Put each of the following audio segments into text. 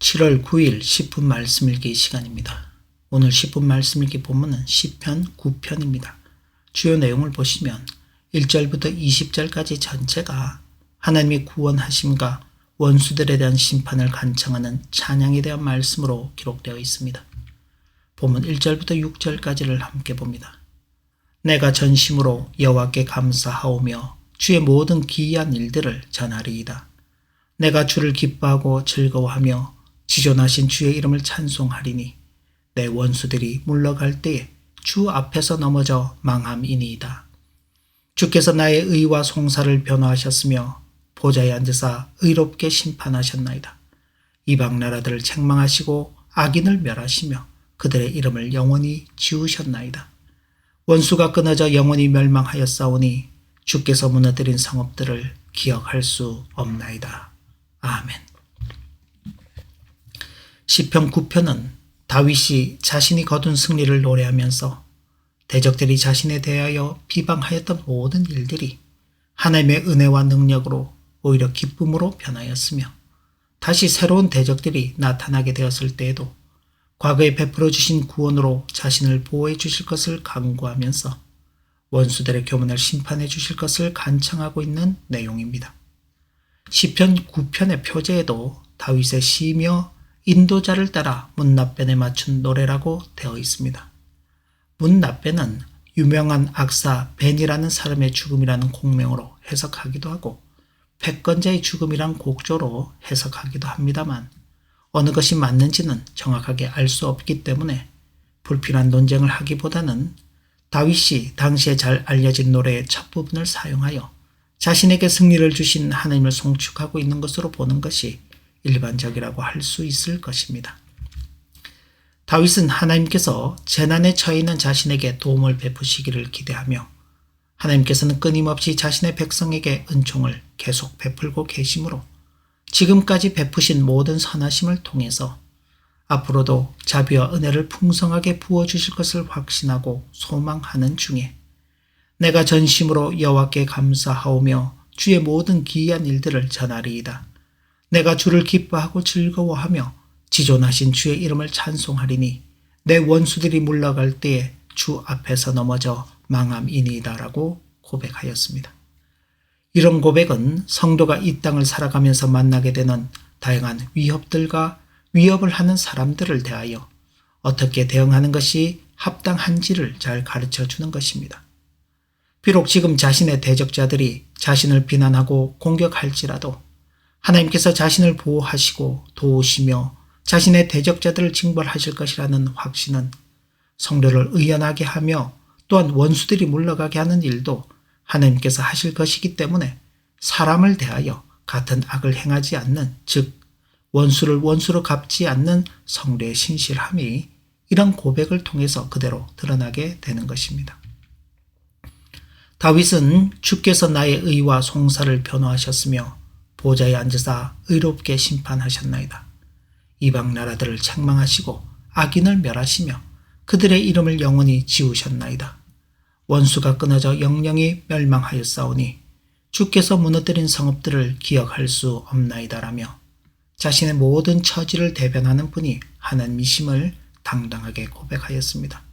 7월 9일 10분 말씀 읽기 시간입니다. 오늘 10분 말씀 읽기 본문은 시편 9편입니다. 주요 내용을 보시면 1절부터 20절까지 전체가 하나님의 구원하심과 원수들에 대한 심판을 간청하는 찬양에 대한 말씀으로 기록되어 있습니다. 본문 1절부터 6절까지를 함께 봅니다. 내가 전심으로 여호와께 감사하오며 주의 모든 기이한 일들을 전하리이다. 내가 주를 기뻐하고 즐거워하며 지존하신 주의 이름을 찬송하리니 내 원수들이 물러갈 때에 주 앞에서 넘어져 망함이니이다. 주께서 나의 의와 송사를 변호하셨으며 보좌에 앉으사 의롭게 심판하셨나이다. 이방 나라들을 책망하시고 악인을 멸하시며 그들의 이름을 영원히 지우셨나이다. 원수가 끊어져 영원히 멸망하였사오니 주께서 무너뜨린 성읍들을 기억할 수 없나이다. 아멘. 시편 9편은 다윗이 자신이 거둔 승리를 노래하면서 대적들이 자신에 대하여 비방하였던 모든 일들이 하나님의 은혜와 능력으로 오히려 기쁨으로 변하였으며 다시 새로운 대적들이 나타나게 되었을 때에도 과거에 베풀어 주신 구원으로 자신을 보호해 주실 것을 간구하면서 원수들의 교문을 심판해 주실 것을 간청하고 있는 내용입니다. 시편 9편의 표제에도 다윗의 시며 인도자를 따라 문납변에 맞춘 노래라고 되어 있습니다. 문납변은 유명한 악사 벤이라는 사람의 죽음이라는 곡명으로 해석하기도 하고 패권자의 죽음이란 곡조로 해석하기도 합니다만 어느 것이 맞는지는 정확하게 알 수 없기 때문에 불필요한 논쟁을 하기보다는 다윗이 당시에 잘 알려진 노래의 첫 부분을 사용하여 자신에게 승리를 주신 하나님을 송축하고 있는 것으로 보는 것이 일반적이라고 할 수 있을 것입니다. 다윗은 하나님께서 재난에 처해 있는 자신에게 도움을 베푸시기를 기대하며 하나님께서는 끊임없이 자신의 백성에게 은총을 계속 베풀고 계시므로 지금까지 베푸신 모든 선하심을 통해서 앞으로도 자비와 은혜를 풍성하게 부어주실 것을 확신하고 소망하는 중에 내가 전심으로 여호와께 감사하오며 주의 모든 기이한 일들을 전하리이다. 내가 주를 기뻐하고 즐거워하며 지존하신 주의 이름을 찬송하리니 내 원수들이 물러갈 때에 주 앞에서 넘어져 망함이니이다 라고 고백하였습니다. 이런 고백은 성도가 이 땅을 살아가면서 만나게 되는 다양한 위협들과 위협을 하는 사람들을 대하여 어떻게 대응하는 것이 합당한지를 잘 가르쳐 주는 것입니다. 비록 지금 자신의 대적자들이 자신을 비난하고 공격할지라도 하나님께서 자신을 보호하시고 도우시며 자신의 대적자들을 징벌하실 것이라는 확신은 성도를 의연하게 하며 또한 원수들이 물러가게 하는 일도 하나님께서 하실 것이기 때문에 사람을 대하여 같은 악을 행하지 않는, 즉 원수를 원수로 갚지 않는 성도의 신실함이 이런 고백을 통해서 그대로 드러나게 되는 것입니다. 다윗은 주께서 나의 의와 송사를 변호하셨으며 보좌에 앉으사 의롭게 심판하셨나이다. 이방 나라들을 책망하시고 악인을 멸하시며 그들의 이름을 영원히 지우셨나이다. 원수가 끊어져 영영이 멸망하였사오니 주께서 무너뜨린 성읍들을 기억할 수 없나이다라며 자신의 모든 처지를 대변하는 분이 하나님이심을 당당하게 고백하였습니다.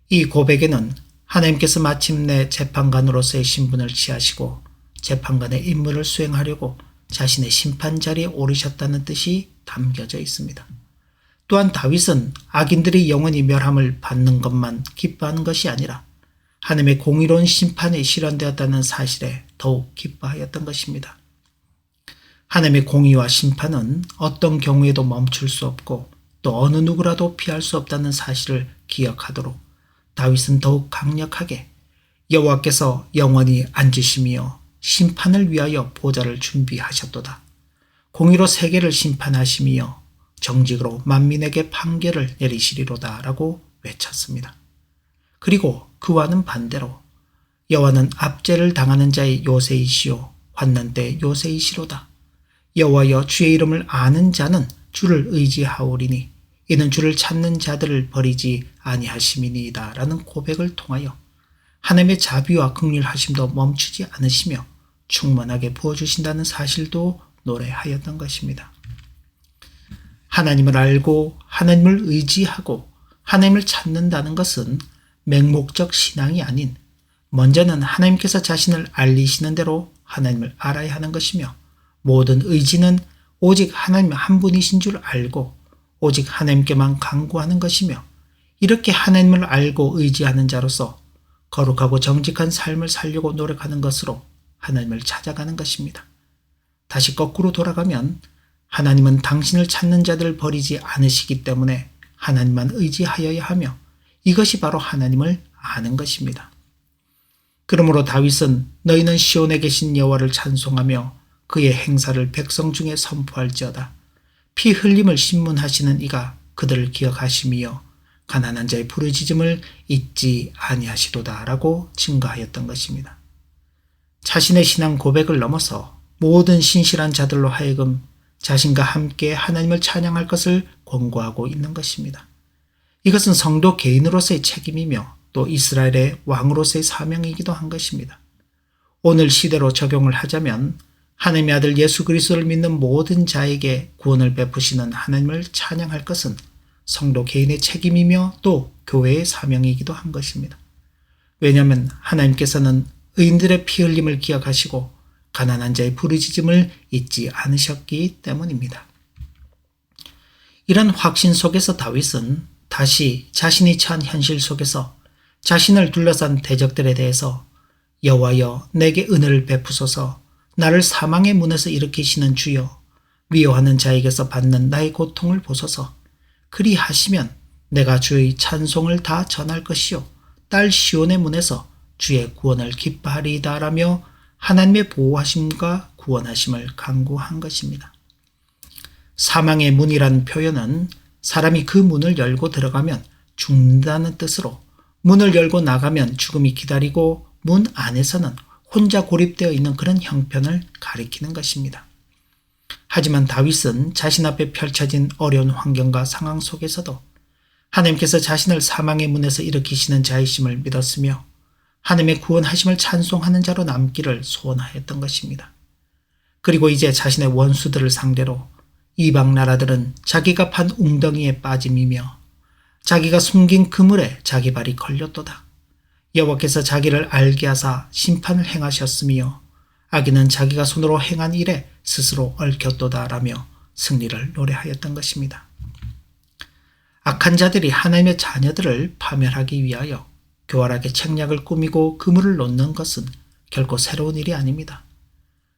이 고백에는 하나님께서 마침내 재판관으로서의 신분을 취하시고 재판관의 임무를 수행하려고 자신의 심판 자리에 오르셨다는 뜻이 담겨져 있습니다. 또한 다윗은 악인들이 영원히 멸함을 받는 것만 기뻐하는 것이 아니라 하나님의 공의로운 심판이 실현되었다는 사실에 더욱 기뻐하였던 것입니다. 하나님의 공의와 심판은 어떤 경우에도 멈출 수 없고 또 어느 누구라도 피할 수 없다는 사실을 기억하도록 다윗은 더욱 강력하게 여호와께서 영원히 앉으시며 심판을 위하여 보좌를 준비하셨도다. 공의로 세계를 심판하시며 정직으로 만민에게 판결을 내리시리로다 라고 외쳤습니다. 그리고 그와는 반대로 여호와는 압제를 당하는 자의 요새이시오 환난 때 요새이시로다. 여호와여 주의 이름을 아는 자는 주를 의지하오리니 이는 주를 찾는 자들을 버리지 아니하심이니이다 라는 고백을 통하여 하나님의 자비와 긍휼하심도 멈추지 않으시며 충만하게 부어주신다는 사실도 노래하였던 것입니다. 하나님을 알고 하나님을 의지하고 하나님을 찾는다는 것은 맹목적 신앙이 아닌 먼저는 하나님께서 자신을 알리시는 대로 하나님을 알아야 하는 것이며 모든 의지는 오직 하나님 한 분이신 줄 알고 오직 하나님께만 간구하는 것이며 이렇게 하나님을 알고 의지하는 자로서 거룩하고 정직한 삶을 살려고 노력하는 것으로 하나님을 찾아가는 것입니다. 다시 거꾸로 돌아가면 하나님은 당신을 찾는 자들을 버리지 않으시기 때문에 하나님만 의지하여야 하며 이것이 바로 하나님을 아는 것입니다. 그러므로 다윗은 너희는 시온에 계신 여호와를 찬송하며 그의 행사를 백성 중에 선포할지어다. 피 흘림을 신문하시는 이가 그들을 기억하심이여 가난한 자의 부르짖음을 잊지 아니하시도다 라고 증거하였던 것입니다. 자신의 신앙 고백을 넘어서 모든 신실한 자들로 하여금 자신과 함께 하나님을 찬양할 것을 권고하고 있는 것입니다. 이것은 성도 개인으로서의 책임이며 또 이스라엘의 왕으로서의 사명이기도 한 것입니다. 오늘 시대로 적용을 하자면 하나님의 아들 예수 그리스도를 믿는 모든 자에게 구원을 베푸시는 하나님을 찬양할 것은 성도 개인의 책임이며 또 교회의 사명이기도 한 것입니다. 왜냐하면 하나님께서는 의인들의 피 흘림을 기억하시고 가난한 자의 부르짖음을 잊지 않으셨기 때문입니다. 이런 확신 속에서 다윗은 다시 자신이 처한 현실 속에서 자신을 둘러싼 대적들에 대해서 여호와여 내게 은혜를 베푸소서 나를 사망의 문에서 일으키시는 주여 미워하는 자에게서 받는 나의 고통을 보소서 그리하시면 내가 주의 찬송을 다 전할 것이요 딸 시온의 문에서 주의 구원을 기뻐하리이다 라며 하나님의 보호하심과 구원하심을 간구한 것입니다. 사망의 문이란 표현은 사람이 그 문을 열고 들어가면 죽는다는 뜻으로 문을 열고 나가면 죽음이 기다리고 문 안에서는 혼자 고립되어 있는 그런 형편을 가리키는 것입니다. 하지만 다윗은 자신 앞에 펼쳐진 어려운 환경과 상황 속에서도 하나님께서 자신을 사망의 문에서 일으키시는 자이심을 믿었으며 하나님의 구원하심을 찬송하는 자로 남기를 소원하였던 것입니다. 그리고 이제 자신의 원수들을 상대로 이방 나라들은 자기가 판 웅덩이에 빠짐이며 자기가 숨긴 그물에 자기 발이 걸렸도다. 여호와께서 자기를 알게 하사 심판을 행하셨으며 악인은 자기가 손으로 행한 일에 스스로 얽혔도다 라며 승리를 노래하였던 것입니다. 악한 자들이 하나님의 자녀들을 파멸하기 위하여 교활하게 책략을 꾸미고 그물을 놓는 것은 결코 새로운 일이 아닙니다.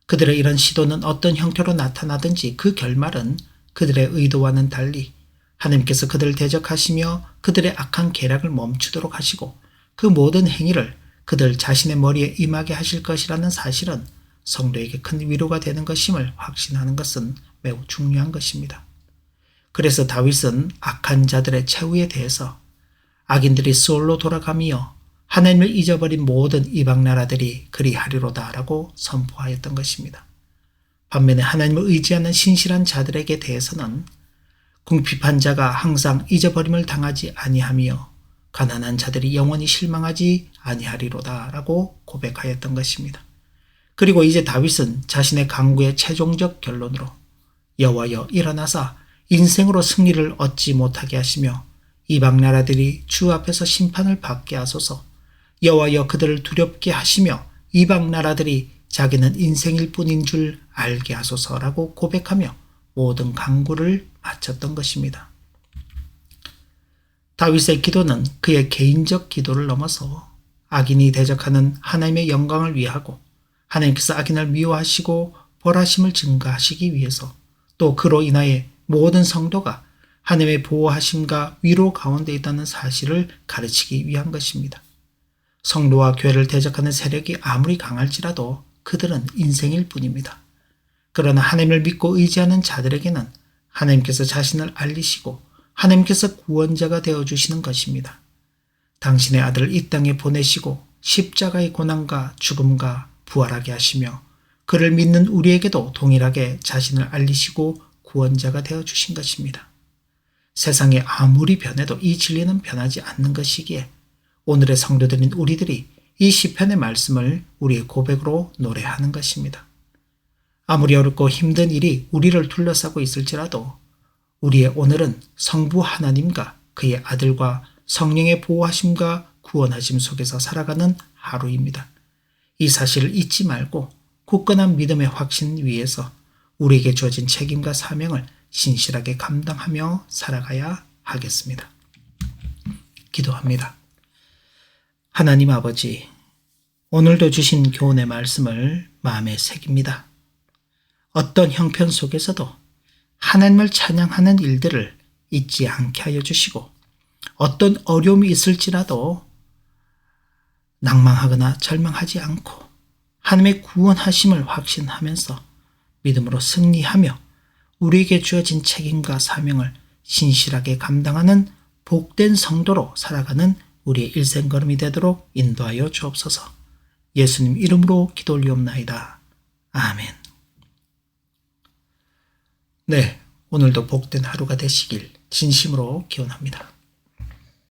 그들의 이런 시도는 어떤 형태로 나타나든지 그 결말은 그들의 의도와는 달리 하나님께서 그들을 대적하시며 그들의 악한 계략을 멈추도록 하시고 그 모든 행위를 그들 자신의 머리에 임하게 하실 것이라는 사실은 성도에게 큰 위로가 되는 것임을 확신하는 것은 매우 중요한 것입니다. 그래서 다윗은 악한 자들의 최후에 대해서 악인들이 수월로 돌아가며 하나님을 잊어버린 모든 이방 나라들이 그리하리로다 라고 선포하였던 것입니다. 반면에 하나님을 의지하는 신실한 자들에게 대해서는 궁핍한 자가 항상 잊어버림을 당하지 아니하며 가난한 자들이 영원히 실망하지 아니하리로다 라고 고백하였던 것입니다. 그리고 이제 다윗은 자신의 간구의 최종적 결론으로 여호와여 일어나사 인생으로 승리를 얻지 못하게 하시며 이방 나라들이 주 앞에서 심판을 받게 하소서 여호와여 그들을 두렵게 하시며 이방 나라들이 자기는 인생일 뿐인 줄 알게 하소서라고 고백하며 모든 간구를 마쳤던 것입니다. 다윗의 기도는 그의 개인적 기도를 넘어서 악인이 대적하는 하나님의 영광을 위하고 하나님께서 악인을 미워하시고 벌하심을 증가하시기 위해서 또 그로 인하여 모든 성도가 하나님의 보호하심과 위로 가운데 있다는 사실을 가르치기 위한 것입니다. 성도와 교회를 대적하는 세력이 아무리 강할지라도 그들은 인생일 뿐입니다. 그러나 하나님을 믿고 의지하는 자들에게는 하나님께서 자신을 알리시고 하나님께서 구원자가 되어주시는 것입니다. 당신의 아들을 이 땅에 보내시고 십자가의 고난과 죽음과 부활하게 하시며 그를 믿는 우리에게도 동일하게 자신을 알리시고 구원자가 되어주신 것입니다. 세상이 아무리 변해도 이 진리는 변하지 않는 것이기에 오늘의 성도들인 우리들이 이 시편의 말씀을 우리의 고백으로 노래하는 것입니다. 아무리 어렵고 힘든 일이 우리를 둘러싸고 있을지라도 우리의 오늘은 성부 하나님과 그의 아들과 성령의 보호하심과 구원하심 속에서 살아가는 하루입니다. 이 사실을 잊지 말고 굳건한 믿음의 확신 위에서 우리에게 주어진 책임과 사명을 신실하게 감당하며 살아가야 하겠습니다. 기도합니다. 하나님 아버지, 오늘도 주신 교훈의 말씀을 마음에 새깁니다. 어떤 형편 속에서도 하나님을 찬양하는 일들을 잊지 않게 하여 주시고, 어떤 어려움이 있을지라도 낭망하거나 절망하지 않고 하나님의 구원하심을 확신하면서 믿음으로 승리하며 우리에게 주어진 책임과 사명을 신실하게 감당하는 복된 성도로 살아가는 우리의 일생걸음이 되도록 인도하여 주옵소서. 예수님 이름으로 기도 올리옵나이다. 아멘. 네, 오늘도 복된 하루가 되시길 진심으로 기원합니다.